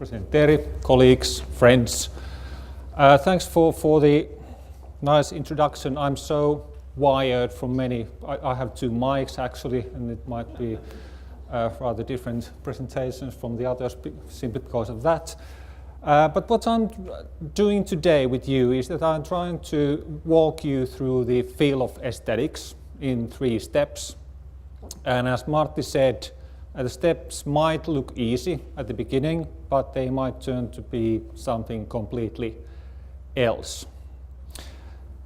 President Terry, colleagues, friends. Thanks for the nice introduction. I'm so wired from many. I have two mics actually, and it might be rather different presentations from the others simply because of that. But what I'm doing today with you is that I'm trying to walk you through the field of aesthetics in 3 steps. And as Martti said, the steps might look easy at the beginning, but they might turn to be something completely else.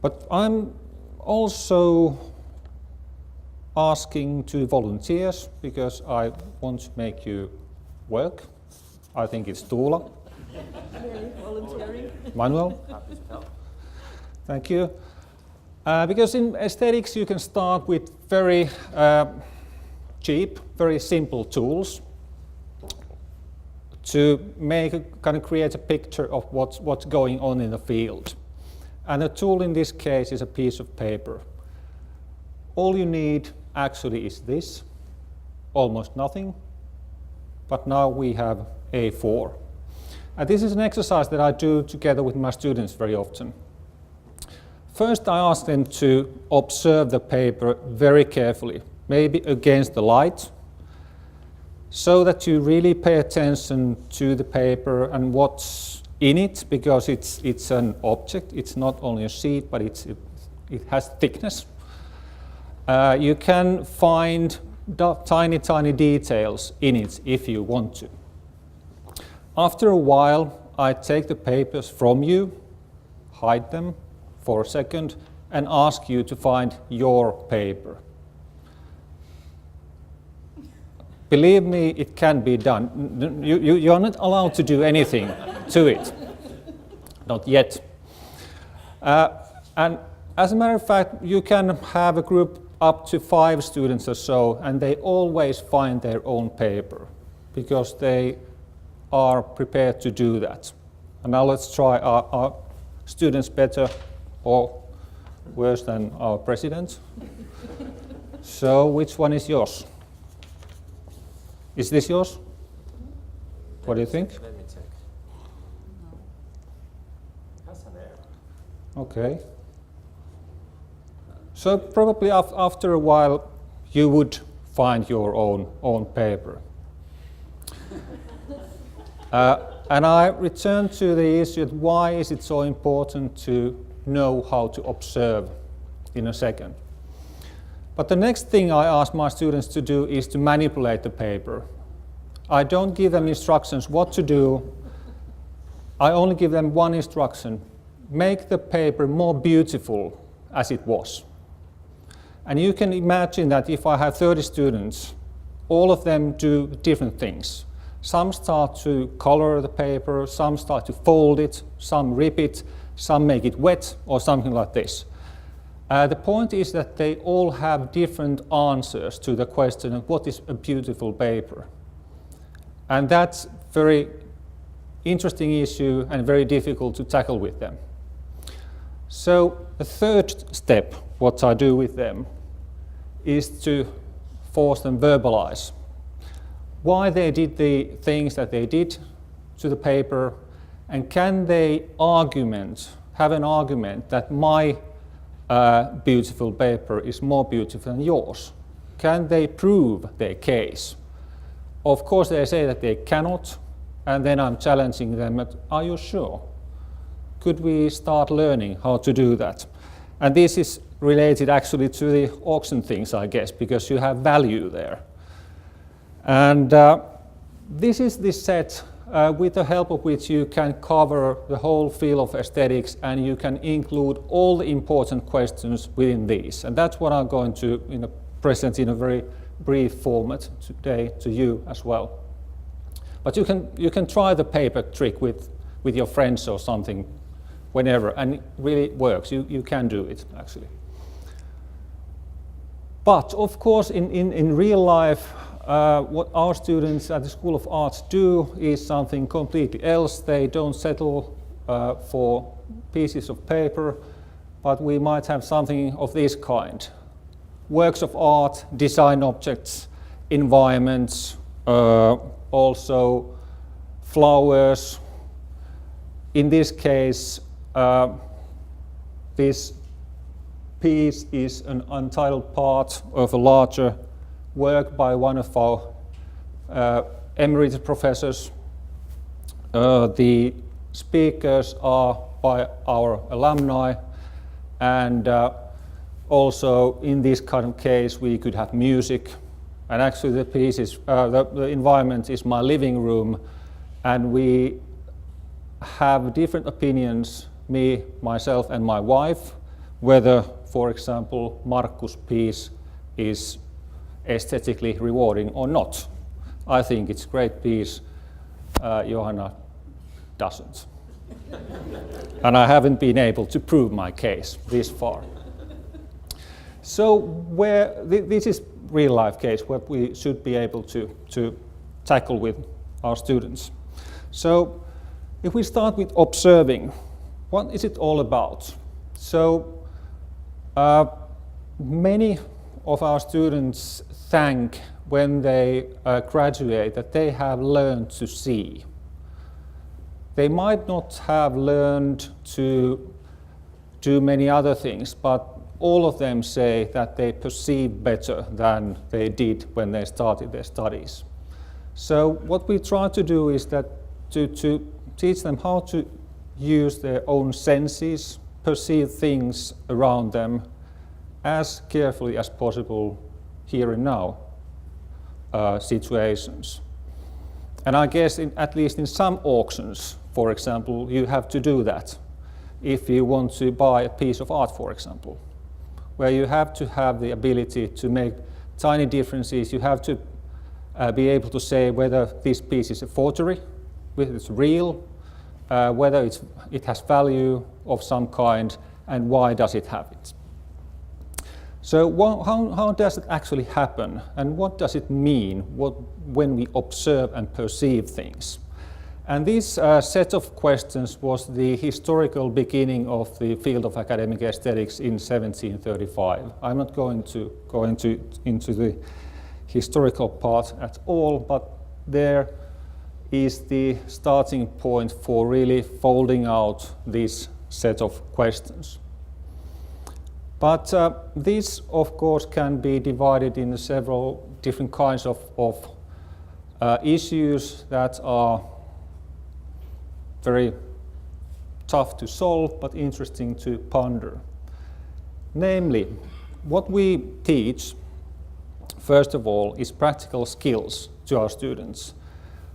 But I'm also asking to volunteers because I want to make you work. I think it's Tuula. Really volunteering. Manuel. Thank you. Because in aesthetics you can start with very cheap, very simple tools to create a picture of what's going on in the field. And a tool in this case is a piece of paper. All you need actually is this, almost nothing, but now we have A4. And this is an exercise that I do together with my students very often. First, I ask them to observe the paper very carefully, maybe against the light, so that you really pay attention to the paper and what's in it, because it's an object. It's not only a sheet, but it has thickness. You can find tiny details in it if you want to. After a while, I take the papers from you, hide them for a second, and ask you to find your paper. Believe me, it can be done. You're not allowed to do anything to it. Not yet. And as a matter of fact, you can have a group up to 5 students or so, and they always find their own paper because they are prepared to do that. And now let's try our students better or worse than our president. So which one is yours? Is this yours? What do you think? Let me check. That's an error. Okay. So probably after a while you would find your own paper. And I return to the issue of why is it so important to know how to observe in a second. But the next thing I ask my students to do is to manipulate the paper. I don't give them instructions what to do. I only give them one instruction: make the paper more beautiful as it was. And you can imagine that if I have 30 students, all of them do different things. Some start to color the paper, some start to fold it, some rip it, some make it wet, or something like this. The point is that they all have different answers to the question of what is a beautiful paper. And that's a very interesting issue and very difficult to tackle with them. So the third step, what I do with them, is to force them verbalize why they did the things that they did to the paper, and can they have an argument that my beautiful paper is more beautiful than yours? Can they prove their case? Of course they say that they cannot, and then I'm challenging them, are you sure? Could we start learning how to do that? And this is related actually to the auction things, I guess, because you have value there. And this is the set with the help of which you can cover the whole field of aesthetics, and you can include all the important questions within these. And that's what I'm going to present in a very brief format today to you as well. But you can try the paper trick with your friends or something whenever, and it really works. You can do it actually. But of course in real life, what our students at the School of Arts do is something completely else. They don't settle for pieces of paper, but we might have something of this kind. Works of art, design objects, environments, also flowers. In this case, this piece is an untitled part of a larger work by one of our emeritus professors. The speakers are by our alumni, and also in this kind of case we could have music. And actually the piece is, the environment is my living room, and we have different opinions, me, myself and my wife, whether, for example, Markus' piece is aesthetically rewarding or not. I think it's a great piece, Johanna doesn't. And I haven't been able to prove my case this far. So this is real life case where we should be able to tackle with our students. So if we start with observing, what is it all about? So many of our students think when they graduate that they have learned to see. They might not have learned to do many other things, but all of them say that they perceive better than they did when they started their studies. So what we try to do is that to teach them how to use their own senses, perceive things around them as carefully as possible here and now situations. And I guess at least in some auctions, for example, you have to do that if you want to buy a piece of art, for example, where you have to have the ability to make tiny differences. You have to be able to say whether this piece is a forgery, whether it's real, whether it has value of some kind, and why does it have it. So how does it actually happen, and what does it mean when we observe and perceive things? And this set of questions was the historical beginning of the field of academic aesthetics in 1735. I'm not going to go into the historical part at all, but there is the starting point for really folding out this set of questions. But this, of course, can be divided into several different kinds of issues that are very tough to solve, but interesting to ponder. Namely, what we teach, first of all, is practical skills to our students.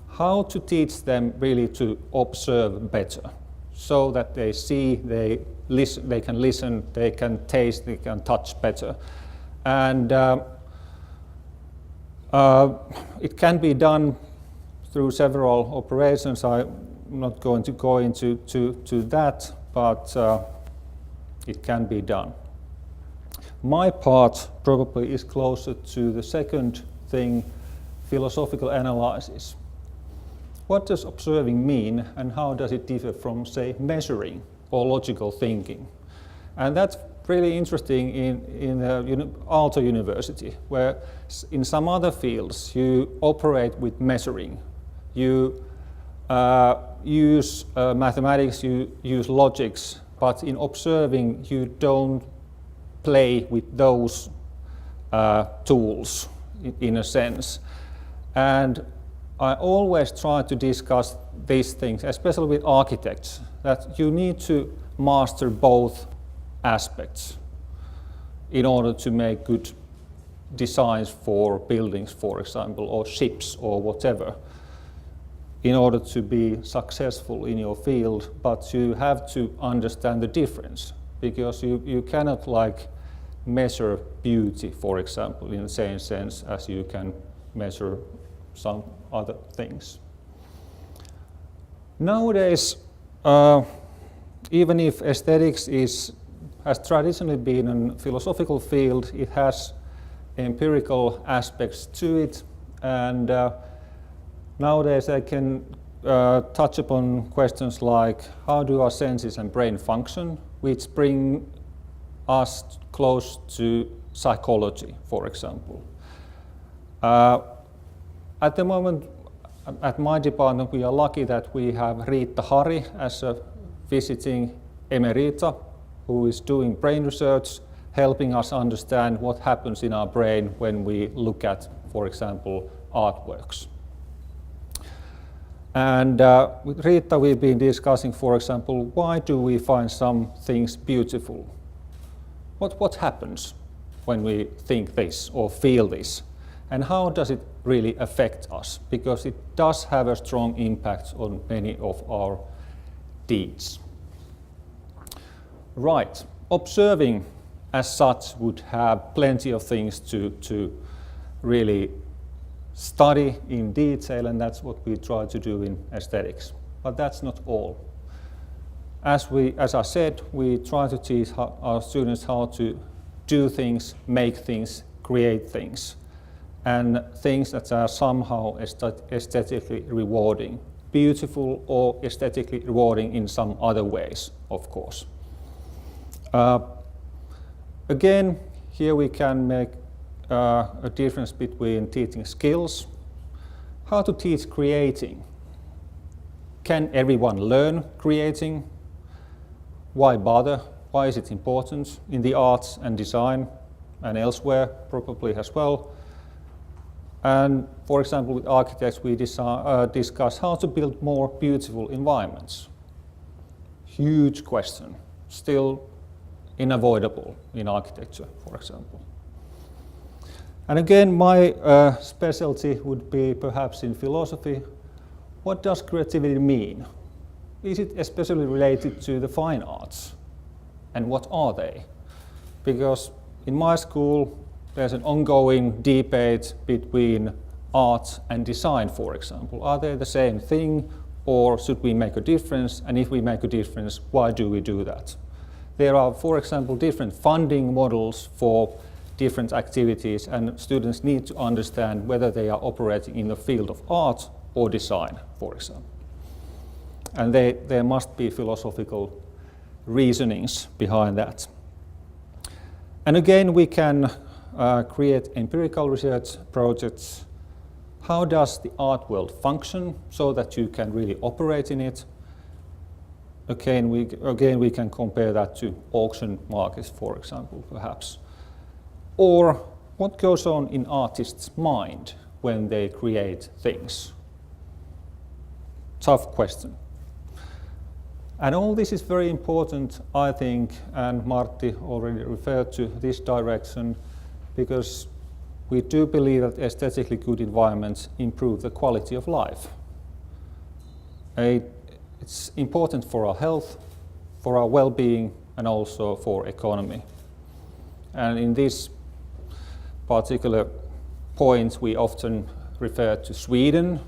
How to teach them really to observe better, so that they see, they listen, they can listen, they can taste, they can touch better. And it can be done through several operations. I'm not going to go into that, but it can be done. My part probably is closer to the second thing, philosophical analysis. What does observing mean, and how does it differ from, say, measuring or logical thinking? And that's really interesting in Aalto University, where in some other fields you operate with measuring. You use mathematics, you use logics, but in observing you don't play with those tools in a sense. And I always try to discuss these things, especially with architects, that you need to master both aspects in order to make good designs for buildings, for example, or ships or whatever, in order to be successful in your field. But you have to understand the difference, because you cannot measure beauty, for example, in the same sense as you can measure some other things. Nowadays, even if aesthetics has traditionally been a philosophical field, it has empirical aspects to it, and nowadays I can touch upon questions like how do our senses and brain function, which bring us close to psychology, for example. At the moment, at my department, we are lucky that we have Riitta Hari as a visiting emerita who is doing brain research, helping us understand what happens in our brain when we look at, for example, artworks. And with Riitta, we've been discussing, for example, why do we find some things beautiful? What happens when we think this or feel this? And how does it really affect us? Because it does have a strong impact on many of our deeds. Right, observing as such would have plenty of things to really study in detail, and that's what we try to do in aesthetics. But that's not all. As I said, we try to teach our students how to do things, make things, create things, and things that are somehow aesthetically rewarding, beautiful or aesthetically rewarding in some other ways, of course. Again, here we can make a difference between teaching skills, how to teach creating. Can everyone learn creating? Why bother? Why is it important in the arts and design and elsewhere, probably as well? And for example, with architects, we discuss how to build more beautiful environments. Huge question, still unavoidable in architecture, for example. And again, my specialty would be perhaps in philosophy. What does creativity mean? Is it especially related to the fine arts? And what are they? Because in my school, there's an ongoing debate between art and design, for example. Are they the same thing, or should we make a difference? And if we make a difference, why do we do that? There are, for example, different funding models for different activities, and students need to understand whether they are operating in the field of art or design, for example. And there must be philosophical reasonings behind that. And again, we can create empirical research projects. How does the art world function so that you can really operate in it? Again, we can compare that to auction markets, for example, perhaps. Or what goes on in artists' mind when they create things? Tough question. And all this is very important, I think, and Martti already referred to this direction, because we do believe that aesthetically good environments improve the quality of life. It's important for our health, for our well-being, and also for economy. And in this particular point, we often refer to Sweden,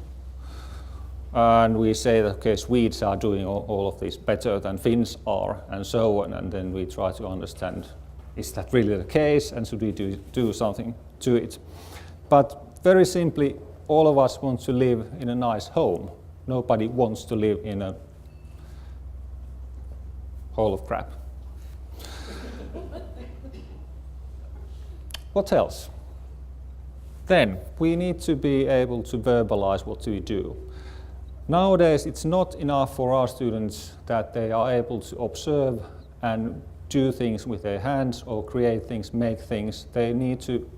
and we say that, okay, Swedes are doing all of this better than Finns are, and so on, and then we try to understand, is that really the case, and should we do something to it? But very simply, all of us want to live in a nice home. Nobody wants to live in a hole of crap. What else? Then we need to be able to verbalize what we do. Nowadays, it's not enough for our students that they are able to observe and do things with their hands or create things, make things. They need to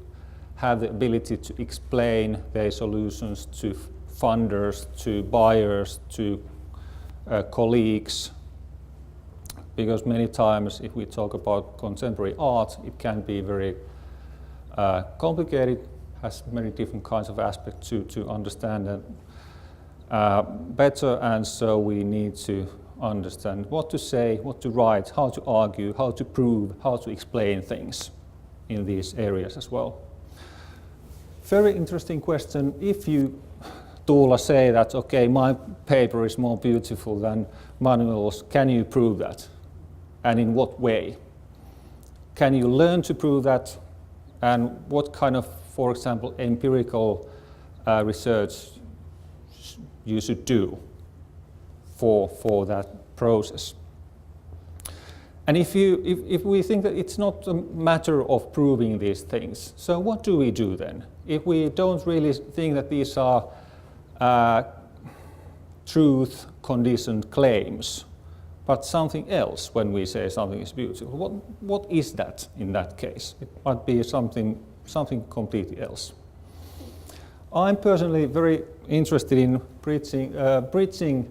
have the ability to explain their solutions to funders, to buyers, to colleagues. Because many times, if we talk about contemporary art, it can be very complicated, has many different kinds of aspects to understand it better, and so we need to understand what to say, what to write, how to argue, how to prove, how to explain things in these areas as well. Very interesting question. If you, Tuula, say that, okay, my paper is more beautiful than Manuel's, can you prove that? And in what way? Can you learn to prove that? And what kind of, for example, empirical research you should do for that process? And if we think that it's not a matter of proving these things, so what do we do then? If we don't really think that these are truth conditioned claims, but something else when we say something is beautiful. What is that in that case? It might be something completely else. I'm personally very interested in bridging,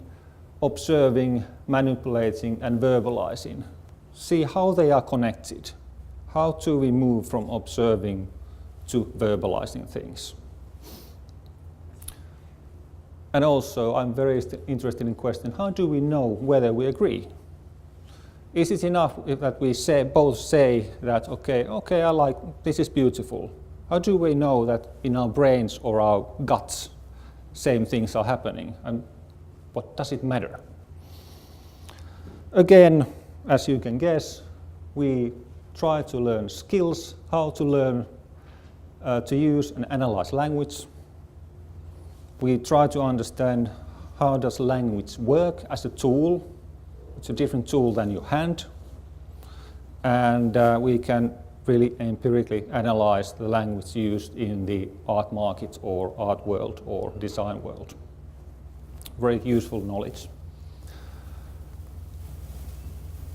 observing, manipulating, and verbalizing. See how they are connected. How do we move from observing to verbalizing things? And also, I'm very interested in the question, how do we know whether we agree? Is it enough that we both say that, okay, I like, this is beautiful? How do we know that in our brains or our guts, same things are happening? And what does it matter? Again, as you can guess, we try to learn skills, how to learn to use and analyze language. We try to understand how does language work as a tool. It's a different tool than your hand. And we can really empirically analyze the language used in the art market or art world or design world. Very useful knowledge.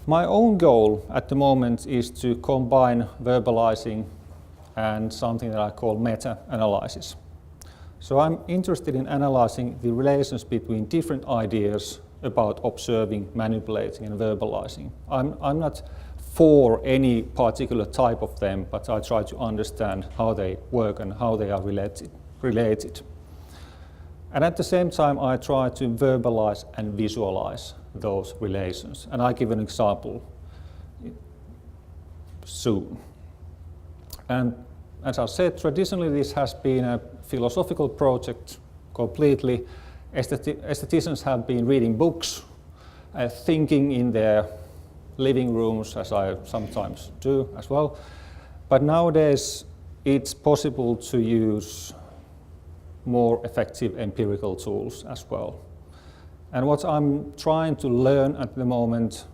My own goal at the moment is to combine verbalizing and something that I call meta-analysis. So I'm interested in analyzing the relations between different ideas about observing, manipulating, and verbalizing. I'm not for any particular type of them, but I try to understand how they work and how they are related. And at the same time, I try to verbalize and visualize those relations. And I give an example soon. And as I said, traditionally this has been a philosophical project completely. Aestheticians have been reading books, thinking in their living rooms, as I sometimes do as well. But nowadays it's possible to use more effective empirical tools as well. And what I'm trying to learn at the moment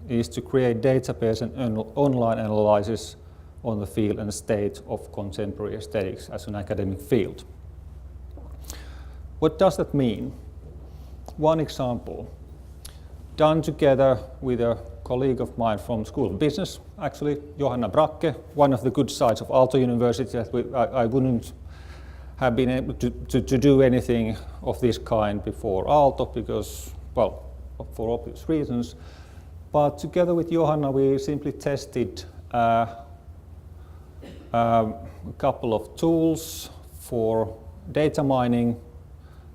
is to create database and online analysis on the field and state of contemporary aesthetics as an academic field. What does that mean? One example, done together with a colleague of mine from School of Business, actually, Johanna Brakke, one of the good sides of Aalto University that I wouldn't have been able to do anything of this kind before Aalto because, well, for obvious reasons. But together with Johanna, we simply tested a couple of tools for data mining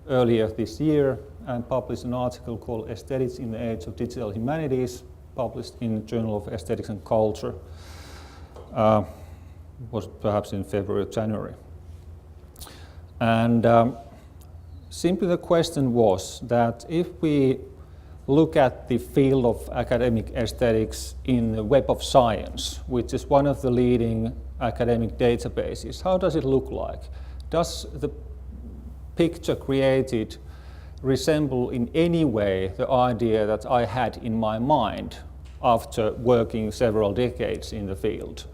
earlier this year and published an article called Aesthetics in the Age of Digital Humanities, published in the Journal of Aesthetics and Culture, was perhaps in February or January. And simply the question was that if we look at the field of academic aesthetics in the Web of Science, which is one of the leading academic databases, how does it look like? Does the picture created resemble in any way the idea that I had in my mind after working several decades in the field?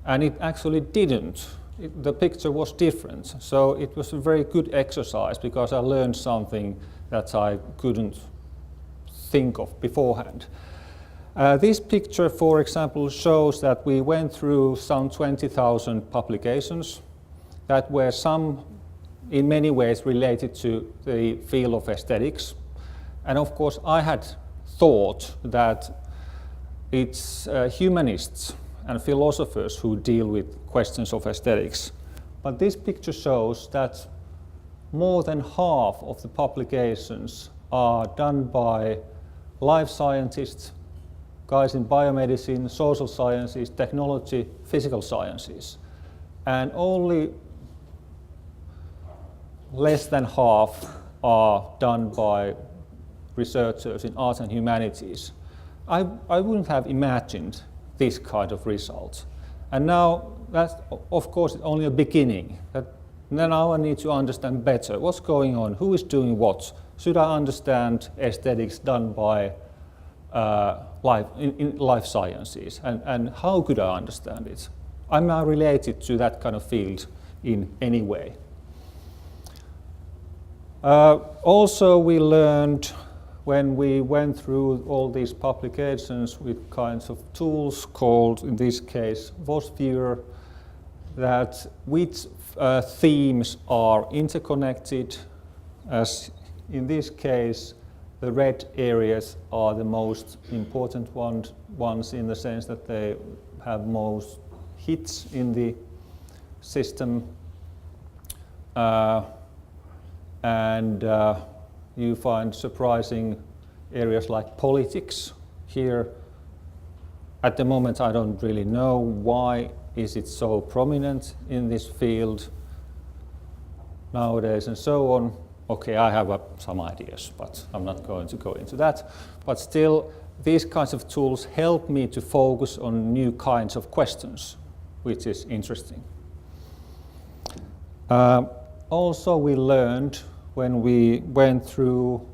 And it actually didn't. The picture was different. So it was a very good exercise because I learned something that I couldn't think of beforehand. This picture, for example, shows that we went through some 20,000 publications that were some in many ways related to the field of aesthetics. And of course, I had thought that it's humanists and philosophers who deal with questions of aesthetics. But this picture shows that more than half of the publications are done by life scientists, guys in biomedicine, social sciences, technology, physical sciences. And only less than half are done by researchers in arts and humanities. I wouldn't have imagined this kind of result. And now, that's of course only a beginning. Now I need to understand better what's going on, who is doing what. Should I understand aesthetics done by in life sciences, and how could I understand it? Am I related to that kind of field in any way? Also, we learned when we went through all these publications with kinds of tools called, in this case, VOS Viewer, that which themes are interconnected, as in this case, the red areas are the most important ones in the sense that they have most hits in the system. And you find surprising areas like politics here. At the moment, I don't really know why is it so prominent in this field nowadays and so on. Okay, I have some ideas, but I'm not going to go into that. But still, these kinds of tools help me to focus on new kinds of questions, which is interesting. Also, we learned when we went through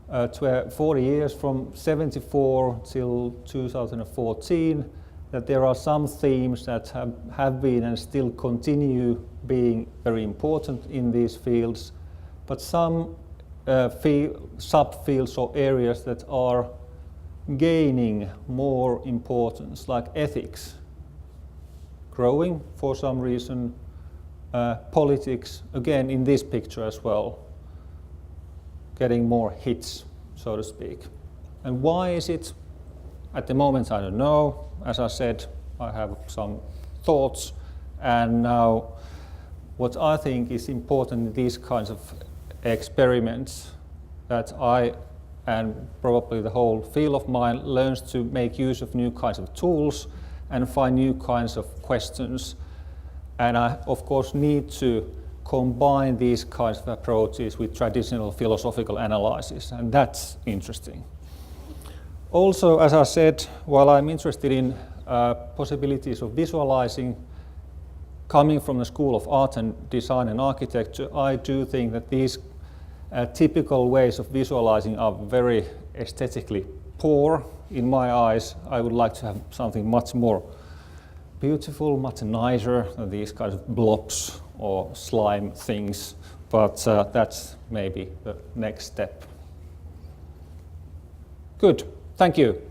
40 years from 74 till 2014, that there are some themes that have been and still continue being very important in these fields, but some subfields or areas that are gaining more importance, like ethics, growing for some reason, politics, again in this picture as well, getting more hits, so to speak. And why is it? At the moment, I don't know. As I said, I have some thoughts. And now, what I think is important in these kinds of experiments, that I and probably the whole field of mine learns to make use of new kinds of tools and find new kinds of questions. And I, of course, need to combine these kinds of approaches with traditional philosophical analysis, and that's interesting. Also, as I said, while I'm interested in possibilities of visualizing, coming from the School of Art and Design and Architecture, I do think that these typical ways of visualizing are very aesthetically poor in my eyes. I would like to have something much more beautiful, much nicer than these kinds of blobs or slime things, but that's maybe the next step. Good, thank you.